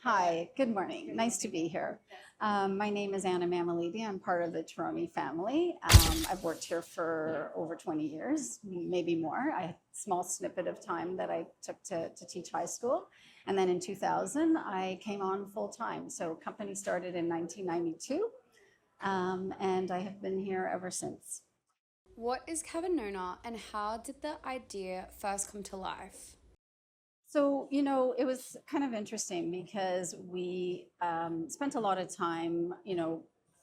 Hi, good morning. Nice to be here. My name is Anna Mamalidi. I'm part of the Terroni family. I've worked here for over 20 years, maybe more. I had a small snippet of time that I took to teach high school. And then in 2000, I came on full time. So company started in 1992, and I have been here ever since. What is Cavinona and how did the idea first come to life? So, it was kind of interesting because we spent a lot of time,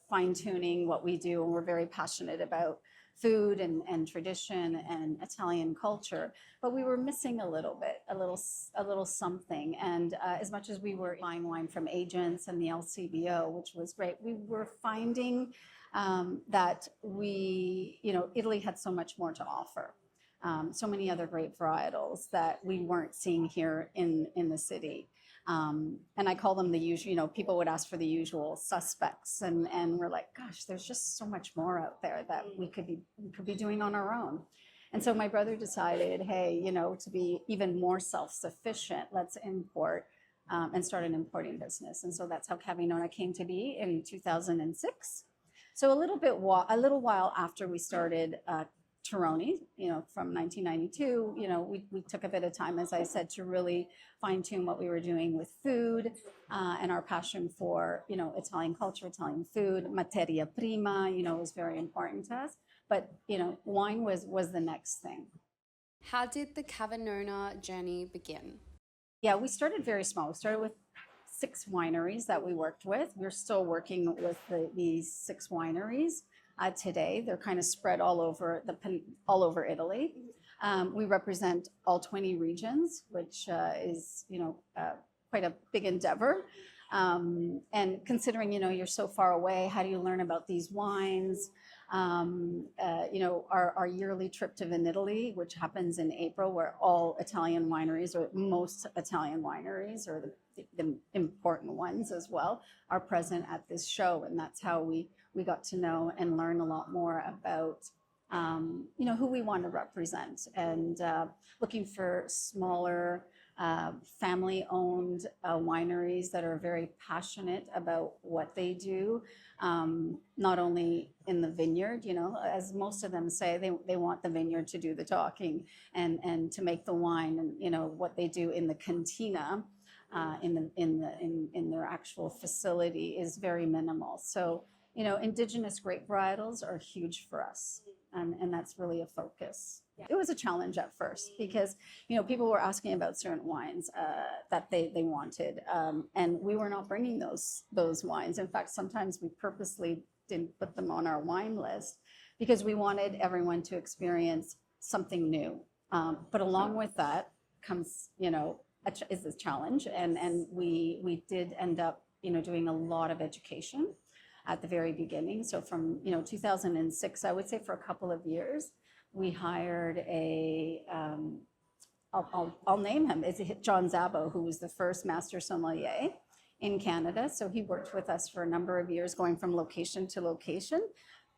fine tuning what we do, and we're very passionate about food and tradition and Italian culture. But we were missing a little bit, a little something. And as much as we were buying wine from agents and the LCBO, which was great, we were finding that Italy had so much more to offer, so many other great varietals that we weren't seeing here in the city. And I call them the usual, people would ask for the usual suspects, and we're like, gosh, there's just so much more out there that we could be doing on our own. And so my brother decided, hey, to be even more self-sufficient, let's import and start an importing business. And so that's how Cavinona came to be in 2006. So a little while after we started Terroni, from 1992, we took a bit of time, as I said, to really fine tune what we were doing with food and our passion for, Italian culture, Italian food, materia prima, was very important to us. But, wine was the next thing. How did the Cavinona journey begin? Yeah, we started very small. We started with 6 wineries that we worked with. We're still working with these 6 wineries today. They're kind of spread all over Italy. We represent all 20 regions, which is quite a big endeavor. And considering you're so far away, how do you learn about these wines? Our yearly trip to Italy, which happens in April, where all Italian wineries, or most Italian wineries, or the important ones as well, are present at this show. And that's how we got to know and learn a lot more about who we want to represent, and looking for smaller family-owned wineries that are very passionate about what they do, not only in the vineyard, as most of them say, they want the vineyard to do the talking and to make the wine, and what they do in the cantina, in their actual facility, is very minimal. So indigenous grape varietals are huge for us, and that's really a focus. It was a challenge at first because people were asking about certain wines that they wanted, and we were not bringing those wines. In fact, sometimes we purposely didn't put them on our wine list because we wanted everyone to experience something new. But along with that comes is a challenge, and we did end up doing a lot of education at the very beginning. So from 2006, I would say, for a couple of years, we hired I'll name him. It's John Zabo, who was the first master sommelier in Canada. So he worked with us for a number of years, going from location to location,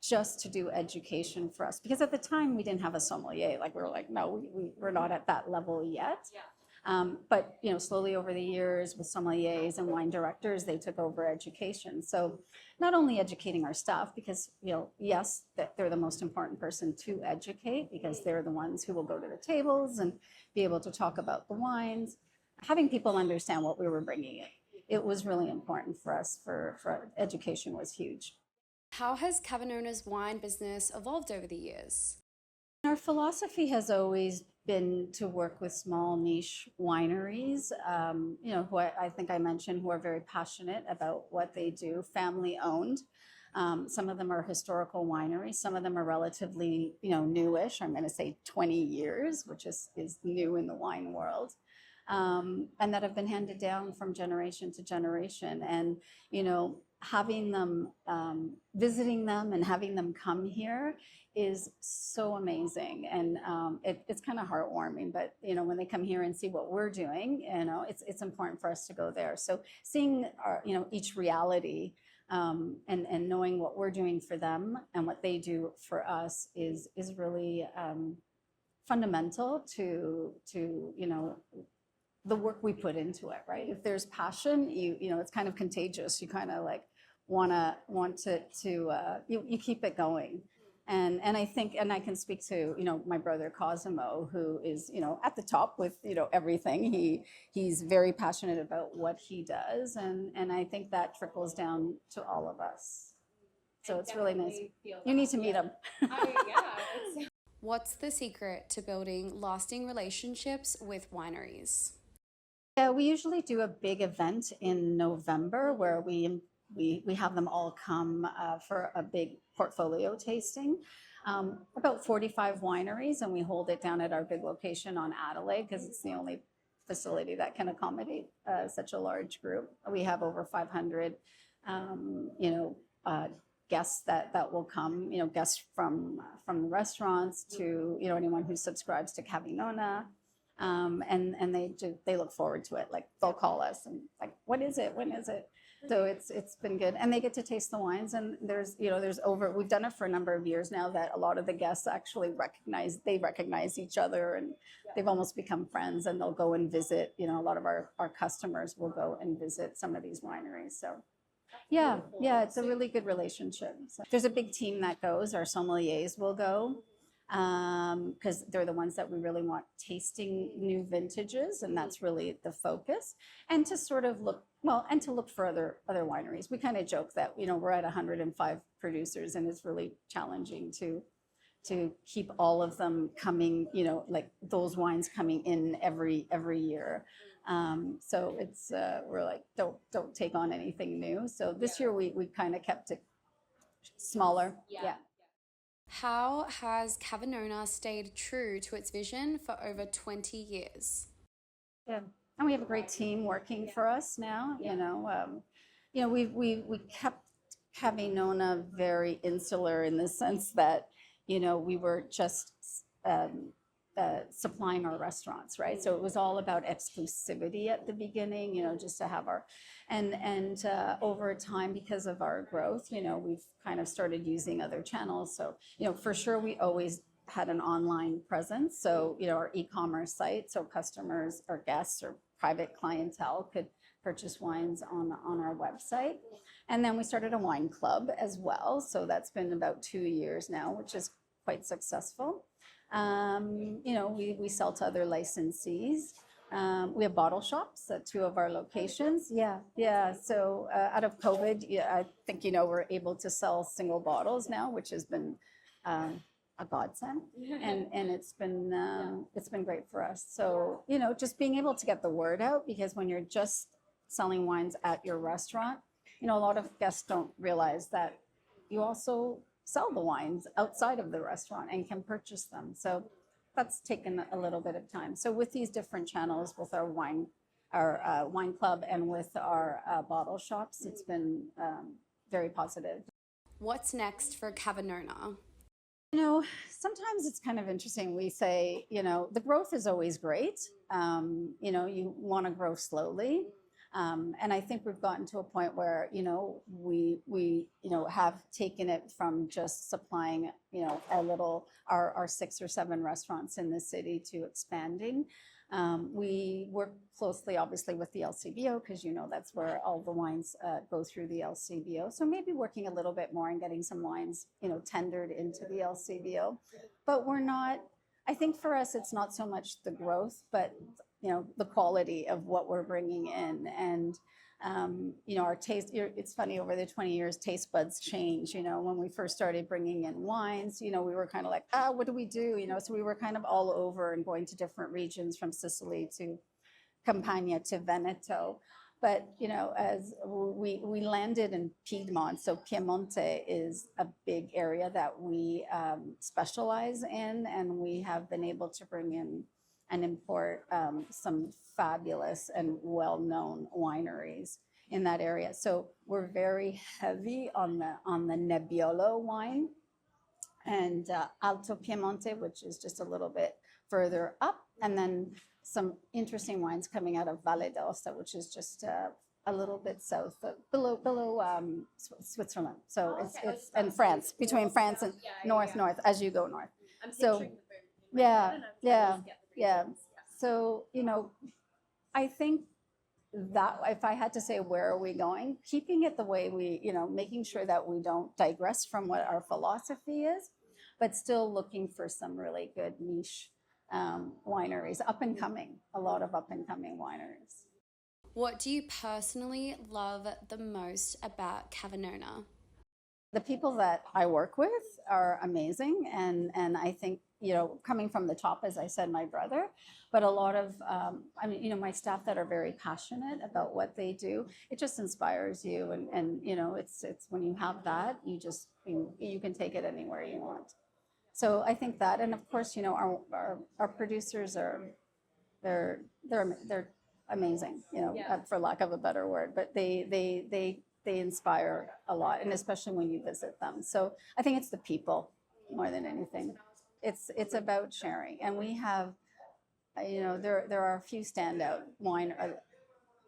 just to do education for us. Because at the time we didn't have a sommelier. Like, we were like, no, we're not at that level yet. But slowly over the years, with sommeliers and wine directors, they took over education. So not only educating our staff, because yes, that they're the most important person to educate, because they're the ones who will go to the tables and be able to talk about the wines. Having people understand what we were bringing in, it was really important for us. For education was huge. How has Cavinona's wine business evolved over the years? Our philosophy has always been to work with small niche wineries, who I think I mentioned, who are very passionate about what they do, family owned. Some of them are historical wineries. Some of them are relatively, newish. I'm going to say 20 years, which is new in the wine world. And that have been handed down from generation to generation. And, having them, visiting them and having them come here is so amazing. And it's kind of heartwarming. But, when they come here and see what we're doing, it's important for us to go there. So seeing our, each reality, and knowing what we're doing for them and what they do for us is really fundamental to the work we put into it, right? If there's passion, you know, it's kind of contagious. You kind of like you keep it going. And I think, and I can speak to, you know, my brother Cosimo, who is, you know, at the top with, you know, everything. He's very passionate about what he does. And I think that trickles down to all of us. So it's really nice. You need to meet him. What's the secret to building lasting relationships with wineries? Yeah, we usually do a big event in November where we have them all come for a big portfolio tasting. About 45 wineries, and we hold it down at our big location on Adelaide because it's the only facility that can accommodate such a large group. We have over 500, you know, guests that will come. You know, guests from the restaurants to, you know, anyone who subscribes to Cavinona. And they look forward to it. Like they'll call us and like, what is it? When is it? So it's been good, and they get to taste the wines. And there's we've done it for a number of years now that a lot of the guests actually recognize each other, and they've almost become friends. And they'll go and visit. You know, a lot of our customers will go and visit some of these wineries. So yeah, it's a really good relationship. So there's a big team that goes. Our sommeliers will go, because they're the ones that we really want tasting new vintages, and that's really the focus. And to sort of look for other wineries. We kind of joke that, you know, we're at 105 producers, and it's really challenging to keep all of them coming, you know, like those wines coming in every year. So it's we're like, don't take on anything new. So this year we kind of kept it smaller. Yeah. How has Cavinona stayed true to its vision for over 20 years? Yeah, and we have a great team working for us now. You know, we kept Cavinona very insular in the sense that, you know, we were just supplying our restaurants, right? So it was all about exclusivity at the beginning, you know, just to have our, and over time, because of our growth, you know, we've kind of started using other channels. So, you know, for sure, we always had an online presence. So, you know, our e-commerce site, so customers or guests or private clientele could purchase wines on our website. And then we started a wine club as well. So that's been about 2 years now, which is quite successful. You know, we sell to other licensees. We have bottle shops at 2 of our locations. Yeah. So out of COVID, yeah, I think, you know, we're able to sell single bottles now, which has been a godsend, and it's been great for us. So, you know, just being able to get the word out, because when you're just selling wines at your restaurant, you know, a lot of guests don't realize that you also sell the wines outside of the restaurant and can purchase them. So that's taken a little bit of time. So with these different channels, with our wine club and with our bottle shops, it's been very positive. What's next for Cavinona? You know, sometimes it's kind of interesting. We say, you know, the growth is always great. You know, you want to grow slowly. And I think we've gotten to a point where, you know, we you know, have taken it from just supplying, you know, our 6 or 7 restaurants in the city to expanding. We work closely, obviously, with the LCBO, because, you know, that's where all the wines go through the LCBO. So maybe working a little bit more and getting some wines, you know, tendered into the LCBO. But we're not, I think for us, it's not so much the growth, but, you know, the quality of what we're bringing in. And, you know, our taste, it's funny, over the 20 years, taste buds change. You know, when we first started bringing in wines, you know, we were kind of like, what do we do? You know, so we were kind of all over and going to different regions, from Sicily to Campania to Veneto. But, you know, as we landed in Piedmont, so Piemonte is a big area that we specialize in, and we have been able to bring in and import some fabulous and well-known wineries in that area. So we're very heavy on the Nebbiolo wine, and Alto Piemonte, which is just a little bit further up, and then some interesting wines coming out of Valle d'Aosta, which is just a little bit south, below Switzerland. So it's and France, between France and north as you go north. So yeah. So, you know, I think that if I had to say where are we going, keeping it the way we, making sure that we don't digress from what our philosophy is, but still looking for some really good niche wineries, up and coming, a lot of up and coming wineries. What do you personally love the most about Cavinona? The people that I work with are amazing, and I think coming from the top, as I said, my brother, but a lot of my staff that are very passionate about what they do. It just inspires you, and it's when you have that, you can take it anywhere you want. So I think that, and of course, our producers they're amazing, for lack of a better word, but they inspire a lot, and especially when you visit them. So I think it's the people more than anything. It's about sharing, and we have, there are a few standout wine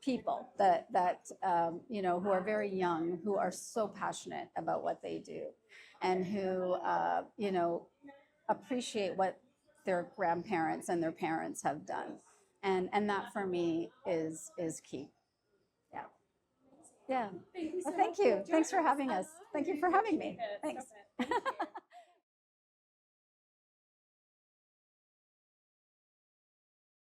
people who are very young, who are so passionate about what they do, and who appreciate what their grandparents and their parents have done, and that for me is key. Yeah. Yeah. Well, thank you. Thanks for having us. Thank you for having me. Thanks.